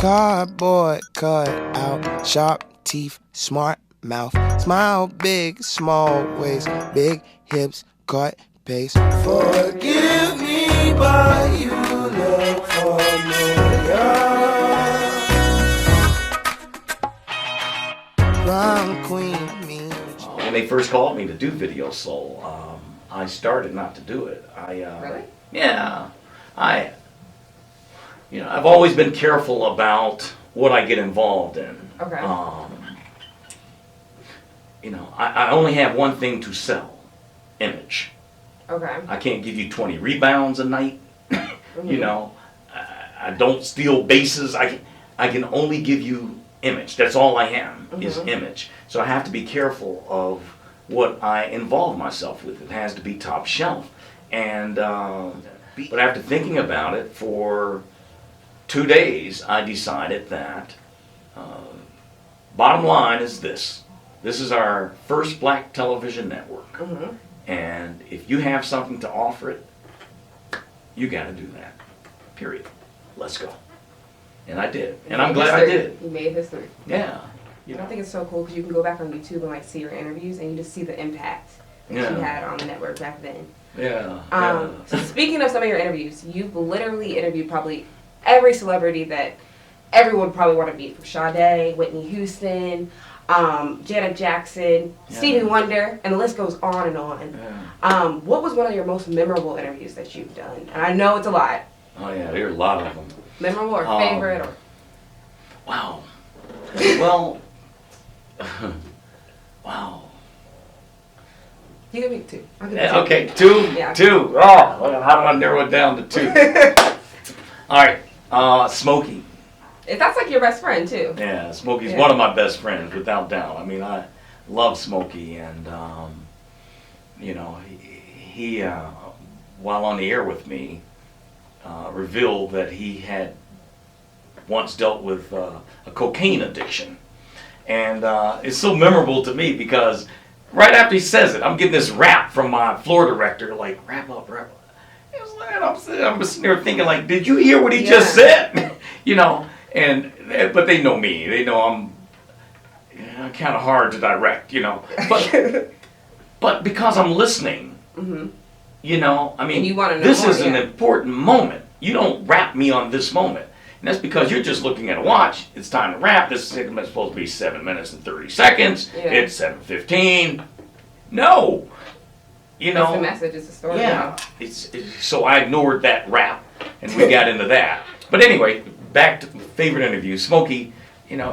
Cardboard cut out, sharp teeth, smart mouth, smile big, small waist, big hips, cut pace. Forgive me, but you look familiar. Wrong queen, me. When they first called me to do Video Soul, I started not to do it. Really? Yeah, I've always been careful about what I get involved in. Okay. I only have one thing to sell: image. Okay. I can't give you 20 rebounds a night. Mm-hmm. I don't steal bases. I can only give you image. That's all I am, is image. So I have to be careful of what I involve myself with. It has to be top shelf. And but after thinking about it for 2 days, I decided that bottom line is this. This is our first black television network. Mm-hmm. And if you have something to offer it, you got to do that. Period. Let's go. And I did. And I'm glad I did. You made history. Yeah. I think it's so cool because you can go back on YouTube and like see your interviews and you just see the impact that you had on the network back then. Yeah. So speaking of some of your interviews, you've literally interviewed probably every celebrity that everyone would probably want to meet, from Sade, Whitney Houston, Janet Jackson, Stevie Wonder, and the list goes on and on. Yeah. What was one of your most memorable interviews that you've done? And I know it's a lot. Oh yeah, there are a lot of them. Memorable or favorite or? Wow. Well, wow. You can pick two. Okay, two. Yeah. Two. Oh, well, how do I narrow it down to two? All right, Smokey. That's like your best friend too. Yeah, Smokey's one of my best friends, without doubt. I mean, I love Smokey, and he while on the air with me, revealed that he had once dealt with a cocaine addiction. And it's so memorable to me because right after he says it, I'm getting this rap from my floor director, like, wrap up. It was like, I'm sitting there thinking, like, did you hear what he just said? But they know me. They know I'm kind of hard to direct, But because I'm listening, I mean, and you wanna know this more, is an important moment. You don't wrap me on this moment. And that's because you're just looking at a watch. It's time to wrap. This segment's supposed to be 7 minutes and 30 seconds. Yeah. It's 7:15. No. It's the message, it's the story. Yeah. So I ignored that rap, and we got into that. But anyway, back to favorite interview. Smokey,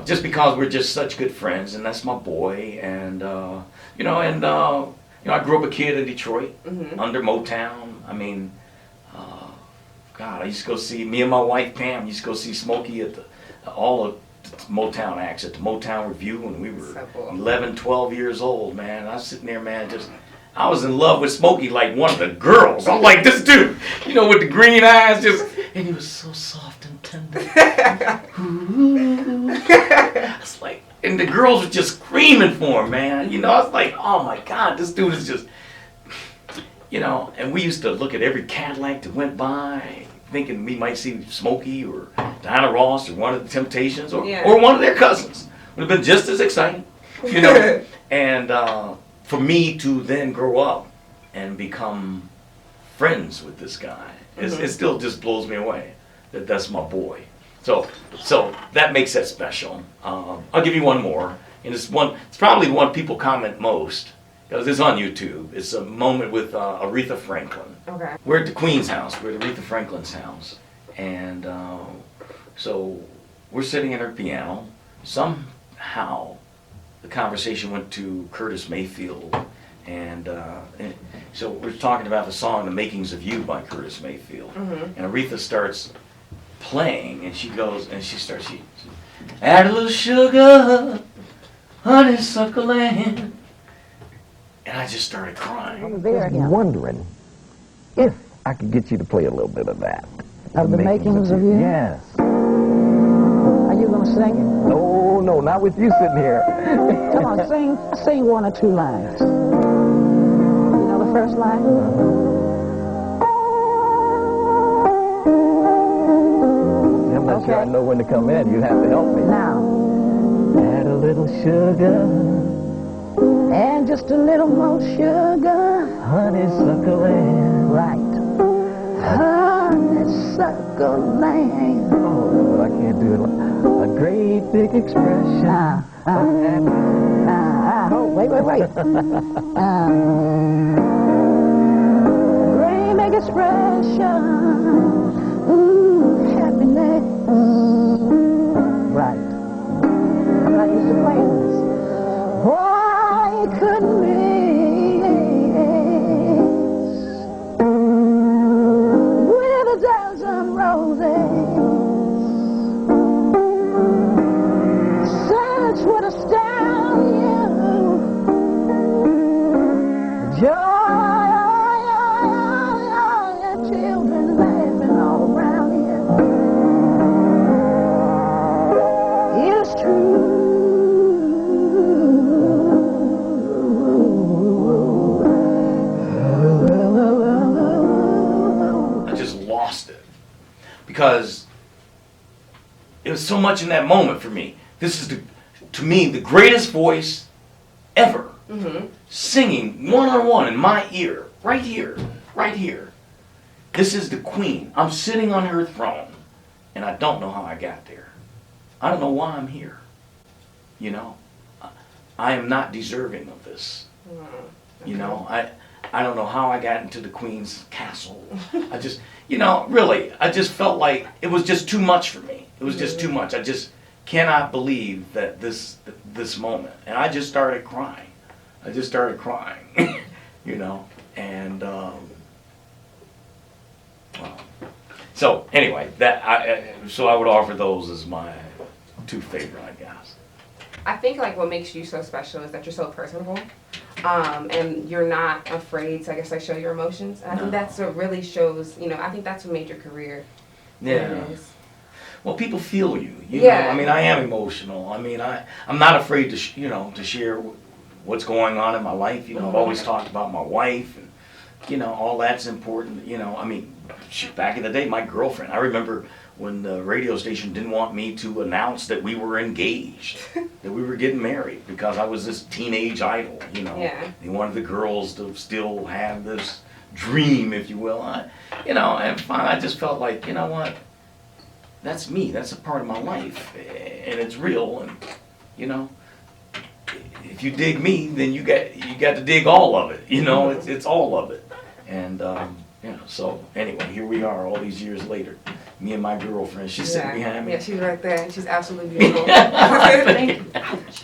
just because we're just such good friends, and that's my boy, and I grew up a kid in Detroit, under Motown. I mean, God, I used to go see, me and my wife Pam used to go see Smokey at all of the Motown acts at the Motown Review when we were so cool. 11, 12 years old, man. I was sitting there, man, I was in love with Smokey like one of the girls. I'm like, this dude, with the green eyes, and he was so soft and tender. It's like, and the girls were just screaming for him, man. I was like, oh my God, this dude is just, and we used to look at every Cadillac that went by, thinking we might see Smokey or Diana Ross or one of the Temptations or one of their cousins. Would have been just as exciting, And for me to then grow up and become friends with this guy, it still just blows me away that that's my boy. So that makes that special. I'll give you one more, and it's probably the one people comment most because it's on YouTube. It's a moment with Aretha Franklin. Okay. We're at the Queen's house. We're at Aretha Franklin's house, and so we're sitting at her piano. Somehow, the conversation went to Curtis Mayfield, and so we're talking about the song "The Makings of You" by Curtis Mayfield, and Aretha starts playing, and she add a little sugar, honeysuckle land, and I just started crying. I'm wondering if I could get you to play a little bit of that. Of the makings of you? Yes. Are you going to sing it? No, not with you sitting here. Come on, sing one or two lines. You know the first line? I'm not sure I know when to come in. You have to help me. Now. Add a little sugar. And just a little more sugar. Honeysuckle and Right. Honeysuckle land. oh, but I can't do it. A great big expression of happiness. Oh, wait. Great big expression. Ooh, happiness. Right. I'm not used to playing this. Why couldn't we? With a dozen roses, such would astound you. Joy, children laughing all around you. It's true. I just lost it because it was so much in that moment for me. This is to me the greatest voice ever, singing one-on-one in my ear, right here. This is the queen. I'm sitting on her throne, and I don't know how I got there. I don't know why I'm here. You know, I am not deserving of this. You know, I don't know how I got into the queen's castle. I just, you know, really, I just felt like it was just too much for me. It was just too much. I just cannot believe that this moment. And I just started crying. You know, and well, so anyway, so I would offer those as my two favorite, I guess. I think like what makes you so special is that you're so personable, and you're not afraid to, I guess, like show your emotions. And I think that's what really shows. You know, I think that's what made your career. Yeah. Well, people feel you. You Yeah. know, I mean, I am emotional. I mean, I'm not afraid to to share what's going on in my life. You know, I've always talked about my wife, and you know, all that's important. You know, I mean, back in the day, my girlfriend. I remember when the radio station didn't want me to announce that we were engaged, that we were getting married, because I was this teenage idol, you know. Yeah. They wanted the girls to still have this dream, if you will. You know, and finally I just felt like, you know what, that's me, that's a part of my life, and it's real, and, you know, if you dig me, then you got to dig all of it, you know, it's all of it. And, you know, so anyway, here we are all these years later. Me and my girlfriend, she's sitting behind me. Yeah, she's right there. She's absolutely beautiful. Thank you.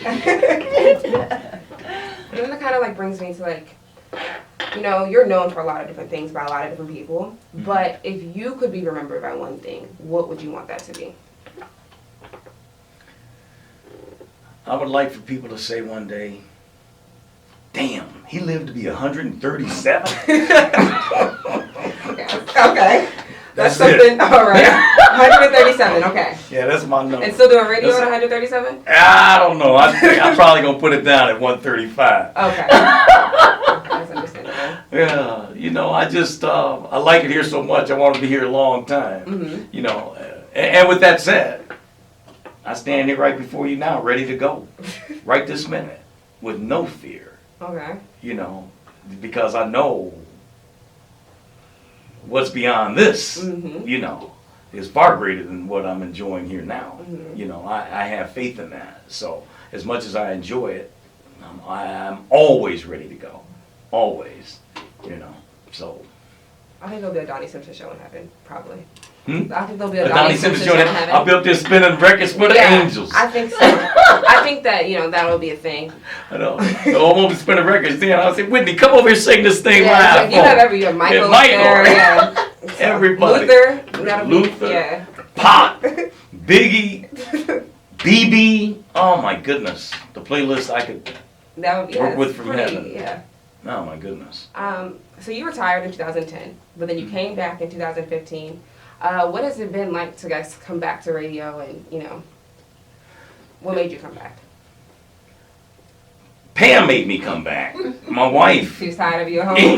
And then it kind of like brings me to like, you know, you're known for a lot of different things by a lot of different people. But if you could be remembered by one thing, what would you want that to be? I would like for people to say one day, damn, he lived to be 137? Okay. That's something, it. all right. 137, okay. Yeah, that's my number. And still doing radio at 137? I don't know. I'm probably going to put it down at 135. Okay. That's understandable. Yeah, you know, I just, I like it here so much, I want to be here a long time. You know, and with that said, I stand here right before you now, ready to go. Right this minute, with no fear. Okay. You know, because I know what's beyond this, you know, is far greater than what I'm enjoying here now. You know, I have faith in that. So as much as I enjoy it, I'm always ready to go. Always, you know, so. I think there'll be a Donnie Simpson show in heaven, probably. I think there'll be a Donnie Simpson show in heaven. I'll be up there spinning records for the angels. I think so. I think that, you know, that'll be a thing. I know. So I won't be spinning records then. I'll say, Whitney, come over here and sing this thing live. Like you have you have Michael there, yeah. Everybody. Luther, Pop, Biggie, BB. Oh my goodness. The playlist I could that would be work with from pretty, heaven. Yeah. Oh my goodness. So you retired in 2010, but then you came back in 2015. What has it been like to guys come back to radio, and you know, what made you come back? Pam made me come back. My wife. She was tired of you at home.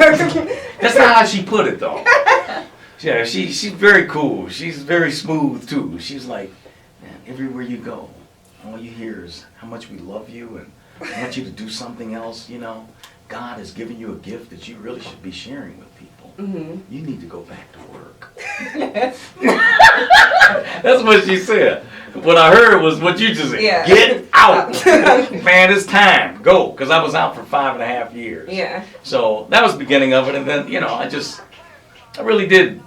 That's not how she put it though. Yeah, she's very cool. She's very smooth too. She's like, man, everywhere you go, all you hear is how much we love you and I want you to do something else. You know, God has given you a gift that you really should be sharing with people. You need to go back to work. That's what she said. What I heard was what you just said. Yeah. Get out. Man, it's time. Go. Because I was out for 5.5 years. Yeah. So that was the beginning of it. And then, you know, I really did.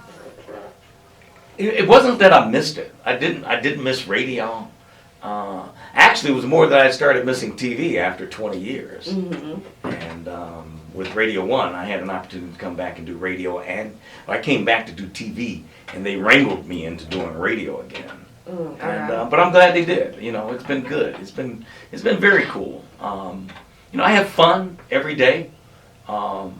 It wasn't that I missed it. I didn't miss radio. Actually, it was more that I started missing TV after 20 years. And with Radio 1, I had an opportunity to come back and do radio. And I came back to do TV, and they wrangled me into doing radio again. But I'm glad they did. You know, it's been good. It's been very cool. You know, I have fun every day. You know,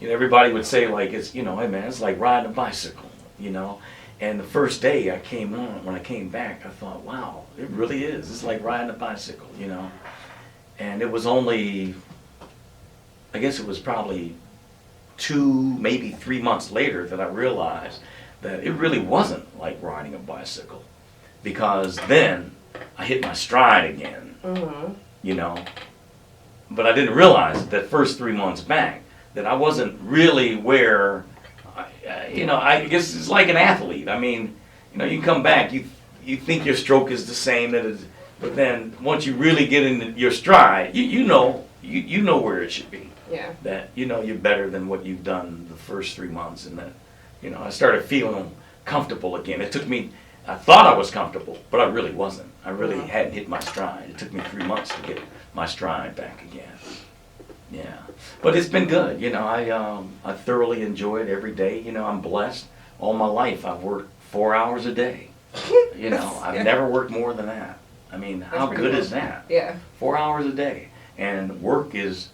everybody would say like it's, you know, hey man, it's like riding a bicycle. You know, and the first day when I came back, I thought, wow, it really is. It's like riding a bicycle. You know, and it was only, I guess it was probably 2, maybe 3 months later that I realized that it really wasn't like riding a bicycle. Because then I hit my stride again, you know. But I didn't realize that first 3 months back that I wasn't really where, you know, I guess it's like an athlete. I mean, you know, you come back, you think your stroke is the same, but then once you really get into your stride, you know where it should be. Yeah. That, you know, you're better than what you've done the first 3 months. And that, you know, I started feeling comfortable again. It took me, I thought I was comfortable, but I really wasn't. I really hadn't hit my stride. It took me 3 months to get my stride back again. Yeah, but it's been good. You know, I thoroughly enjoy it every day. You know, I'm blessed. All my life, I've worked 4 hours a day. You know, I've never worked more than that. I mean, how good is that? Yeah. 4 hours a day, and work is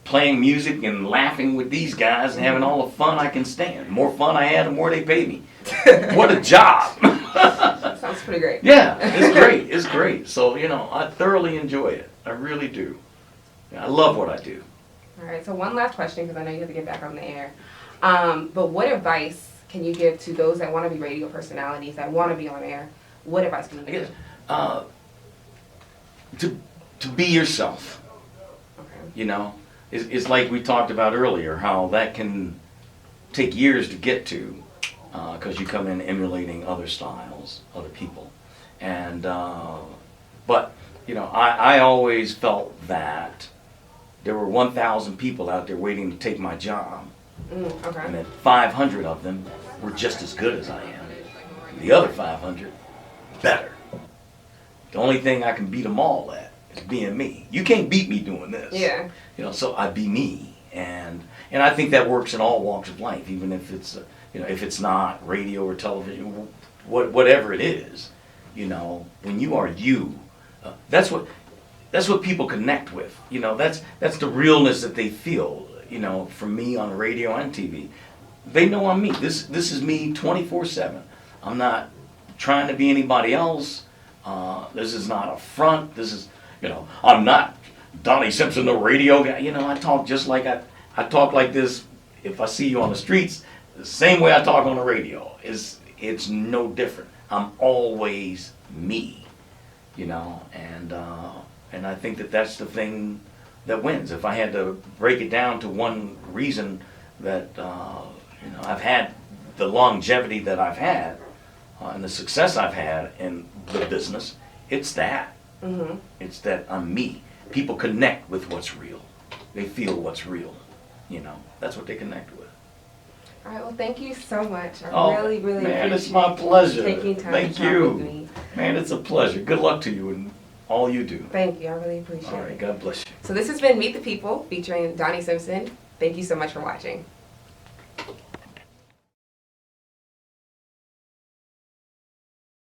playing music and laughing with these guys and having all the fun I can stand. The more fun I had, the more they pay me. What a job! Sounds pretty great. Yeah, it's great. It's great. So, you know, I thoroughly enjoy it. I really do. I love what I do. All right, so one last question, because I know you have to get back on the air. But what advice can you give to those that want to be radio personalities, that want to be on air? What advice can you give? To be yourself. Okay. You know, it's like we talked about earlier, how that can take years to get to, because you come in emulating other styles, other people. And, but, you know, I always felt that there were 1,000 people out there waiting to take my job. Okay. And that 500 of them were just as good as I am. The other 500, better. The only thing I can beat them all at is being me. You can't beat me doing this. Yeah. You know, so I be me. And I think that works in all walks of life, even if it's, you know, if it's not radio or television, whatever it is. You know, when you are you, that's what people connect with. You know, that's the realness that they feel. You know, from me on radio and TV, they know I'm me. This is me 24/7. I'm not trying to be anybody else. This is not a front. This is, you know, I'm not Donnie Simpson, the radio guy. You know, I talk just like I talk like this. If I see you on the streets, the same way I talk on the radio. It's no different. I'm always me. You know, and I think that that's the thing that wins. If I had to break it down to one reason that you know, I've had the longevity that I've had and the success I've had in the business, it's that. It's that I'm me. People connect with what's real. They feel what's real. You know, that's what they connect with. All right, well, thank you so much. I really, really man, appreciate it's my pleasure. taking time Thank to talk you. with me. Man, it's a pleasure. Good luck to you and all you do. Thank you. I really appreciate All right, it. God bless you. So this has been Meet the People featuring Donnie Simpson. Thank you so much for watching.